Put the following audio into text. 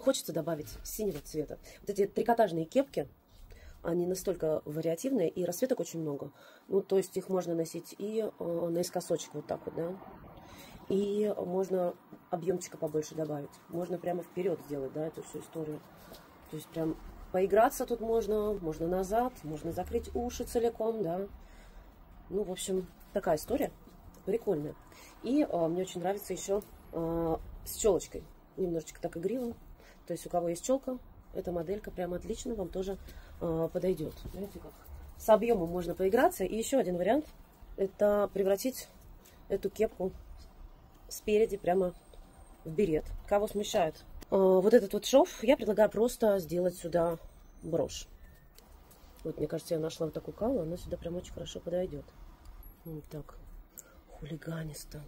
хочется добавить синего цвета. Вот эти трикотажные кепки, они настолько вариативные, и расцветок очень много. Ну, то есть их можно носить и наискосочек вот так вот, да. И можно объемчика побольше добавить. Можно прямо вперед сделать, да, эту всю историю. То есть прям поиграться тут можно назад, можно закрыть уши целиком, да. Ну, в общем, такая история прикольная. И мне очень нравится еще с челочкой. Немножечко так игриво. То есть у кого есть челка, эта моделька прям отлично вам тоже подойдет. Знаете как? С объемом можно поиграться. И еще один вариант — это превратить эту кепку спереди прямо в берет. Кого смущает вот этот вот шов, я предлагаю просто сделать сюда брошь. Вот, мне кажется, я нашла вот такую калу, она сюда прям очень хорошо подойдет. Вот так, хулиганисто.